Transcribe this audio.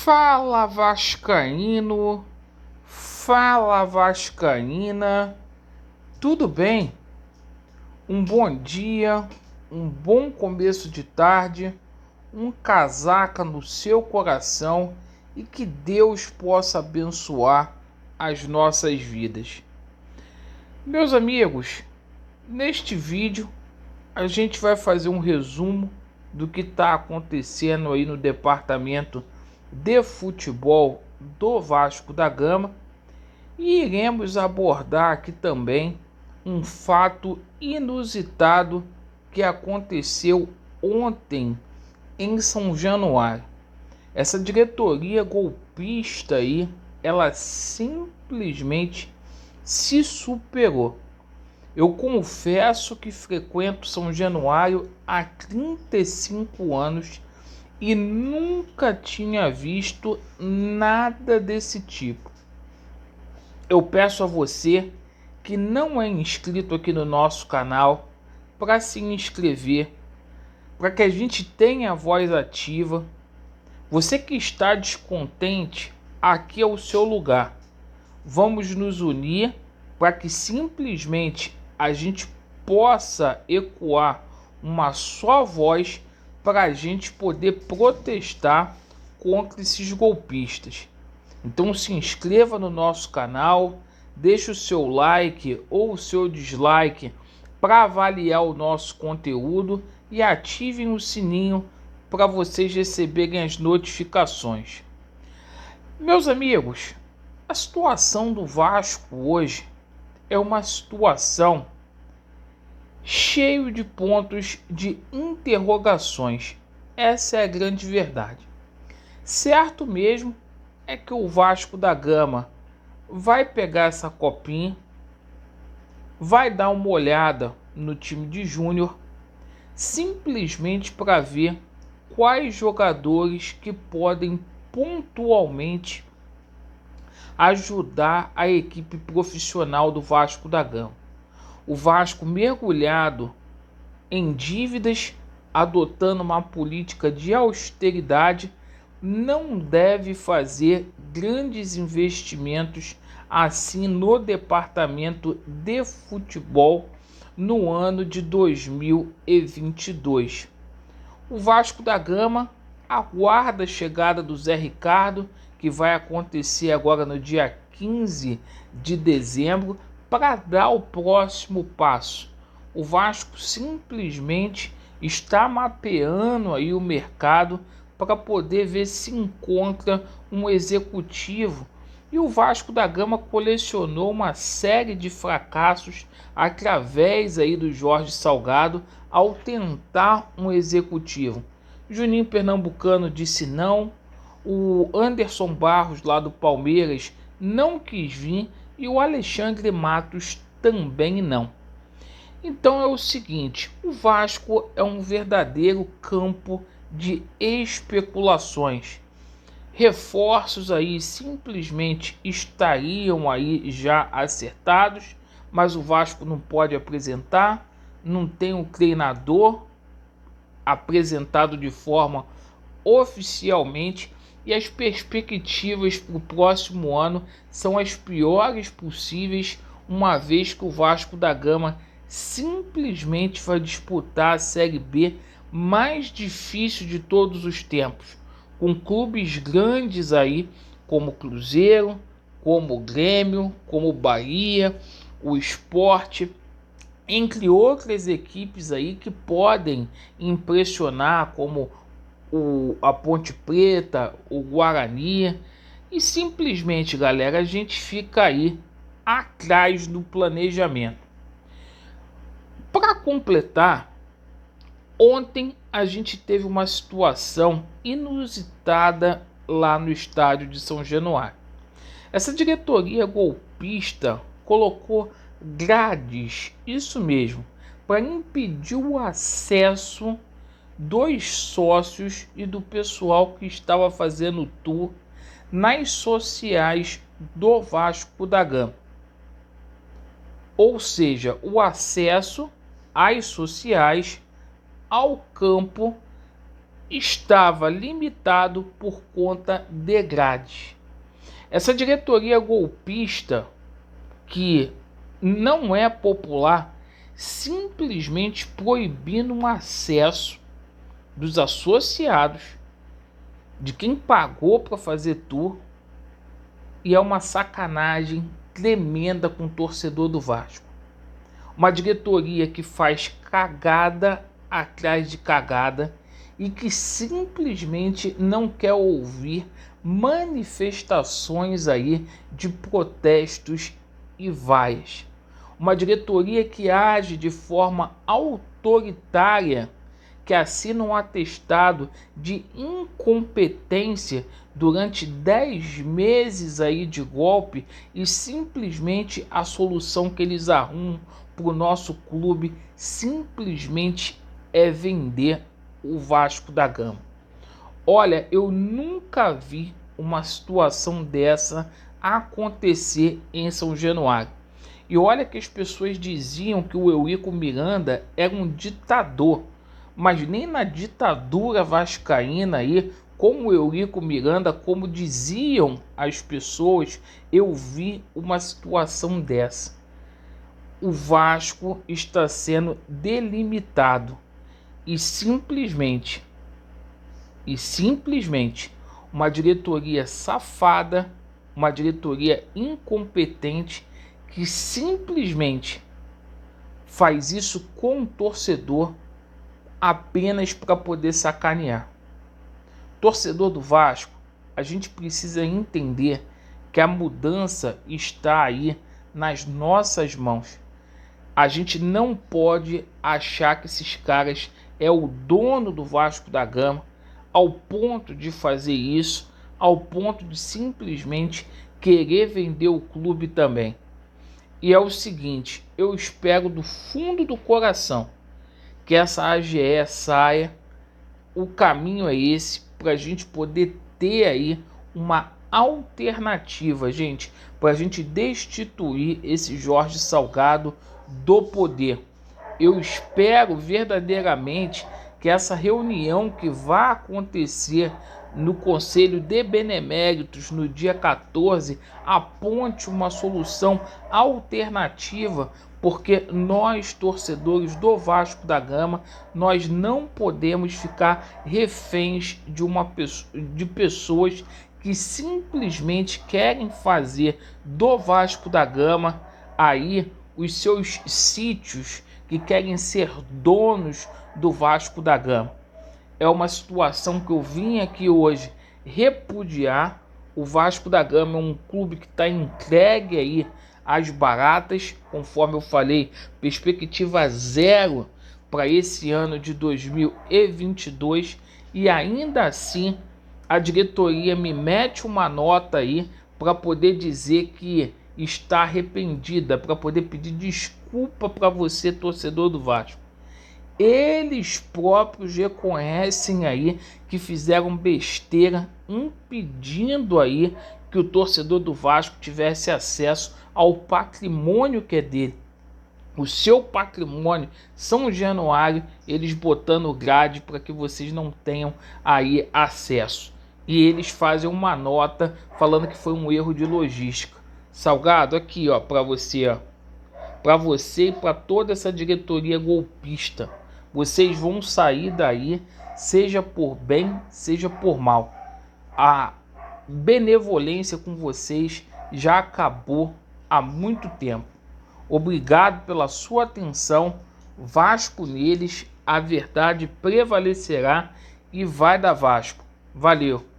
Fala Vascaíno, fala Vascaína, tudo bem? Um bom dia, um bom começo de tarde, um casaca no seu coração e que Deus possa abençoar as nossas vidas. Meus amigos, neste vídeo a gente vai fazer um resumo do que está acontecendo aí no departamento de futebol do Vasco da Gama e iremos abordar aqui também um fato inusitado que aconteceu ontem em São Januário. Essa diretoria golpista aí, ela simplesmente se superou. Eu confesso que frequento São Januário há 35 anos e nunca tinha visto nada desse tipo. Eu peço a você que não é inscrito aqui no nosso canal para se inscrever, para que a gente tenha a voz ativa. Você que está descontente, aqui é o seu lugar. Vamos nos unir para que simplesmente a gente possa ecoar uma só voz para a gente poder protestar contra esses golpistas. Então se inscreva no nosso canal, deixe o seu like ou o seu dislike para avaliar o nosso conteúdo e ativem o sininho para vocês receberem as notificações. Meus amigos, a situação do Vasco hoje é uma situação cheio de pontos de interrogações. Essa é a grande verdade. Certo mesmo é que o Vasco da Gama vai pegar essa copinha, vai dar uma olhada no time de júnior, simplesmente para ver quais jogadores que podem pontualmente ajudar a equipe profissional do Vasco da Gama. O Vasco mergulhado em dívidas, adotando uma política de austeridade, não deve fazer grandes investimentos assim no departamento de futebol no ano de 2022. O Vasco da Gama aguarda a chegada do Zé Ricardo, que vai acontecer agora no dia 15 de dezembro, para dar o próximo passo. O Vasco simplesmente está mapeando aí o mercado para poder ver se encontra um executivo. E o Vasco da Gama colecionou uma série de fracassos através aí do Jorge Salgado ao tentar um executivo. Juninho Pernambucano disse não, o Anderson Barros lá do Palmeiras não quis vir e o Alexandre Matos também não. Então é o seguinte, o Vasco é um verdadeiro campo de especulações. Reforços aí simplesmente estariam aí já acertados, mas o Vasco não pode apresentar, não tem um treinador apresentado de forma oficialmente e as perspectivas para o próximo ano são as piores possíveis, uma vez que o Vasco da Gama simplesmente vai disputar a Série B mais difícil de todos os tempos, com clubes grandes aí como Cruzeiro, como Grêmio, como Bahia, o Sport, entre outras equipes aí que podem impressionar, como a Ponte Preta, o Guarani, e simplesmente, galera, a gente fica aí atrás do planejamento. Para completar, ontem a gente teve uma situação inusitada lá no estádio de São Januário. Essa diretoria golpista colocou grades, isso mesmo, para impedir o acesso dos sócios e do pessoal que estava fazendo tour nas sociais do Vasco da Gama. Ou seja, o acesso às sociais, ao campo, estava limitado por conta de grade. Essa diretoria golpista, que não é popular, simplesmente proibindo o acesso dos associados, de quem pagou para fazer tour, e é uma sacanagem tremenda com o torcedor do Vasco. Uma diretoria que faz cagada atrás de cagada e que simplesmente não quer ouvir manifestações aí de protestos e vaias. Uma diretoria que age de forma autoritária, que assina um atestado de incompetência durante 10 meses aí de golpe, e simplesmente a solução que eles arrumam para o nosso clube simplesmente é vender o Vasco da Gama. Olha, eu nunca vi uma situação dessa acontecer em São Januário. E olha que as pessoas diziam que o Eurico Miranda era um ditador, mas nem na ditadura vascaína aí, como o Eurico Miranda, como diziam as pessoas, eu vi uma situação dessa. O Vasco está sendo delimitado e simplesmente uma diretoria safada, uma diretoria incompetente que simplesmente faz isso com o torcedor apenas para poder sacanear. Torcedor do Vasco, a gente precisa entender que a mudança está aí nas nossas mãos. A gente não pode achar que esses caras é o dono do Vasco da Gama ao ponto de fazer isso, ao ponto de simplesmente querer vender o clube também. E é o seguinte, eu espero do fundo do coração que essa AGE saia. O caminho é esse, para a gente poder ter aí uma alternativa, gente, para a gente destituir esse Jorge Salgado do poder. Eu espero verdadeiramente que essa reunião que vai acontecer no Conselho de Beneméritos no dia 14 aponte uma solução alternativa, porque nós, torcedores do Vasco da Gama, nós não podemos ficar reféns de pessoas que simplesmente querem fazer do Vasco da Gama aí os seus sítios, que querem ser donos do Vasco da Gama. É uma situação que eu vim aqui hoje repudiar. O Vasco da Gama é um clube que está entregue aí às baratas, conforme eu falei, perspectiva zero para esse ano de 2022, e ainda assim a diretoria me mete uma nota aí para poder dizer que está arrependida, para poder pedir desculpa para você, torcedor do Vasco. Eles próprios reconhecem aí que fizeram besteira, impedindo aí que o torcedor do Vasco tivesse acesso ao patrimônio que é dele. O seu patrimônio, São Januário, eles botando grade para que vocês não tenham aí acesso. E eles fazem uma nota falando que foi um erro de logística. Salgado, aqui ó, para você, ó. Para você e para toda essa diretoria golpista. Vocês vão sair daí, seja por bem, seja por mal. A benevolência com vocês já acabou há muito tempo. Obrigado pela sua atenção. Vasco neles, a verdade prevalecerá e vai dar Vasco. Valeu!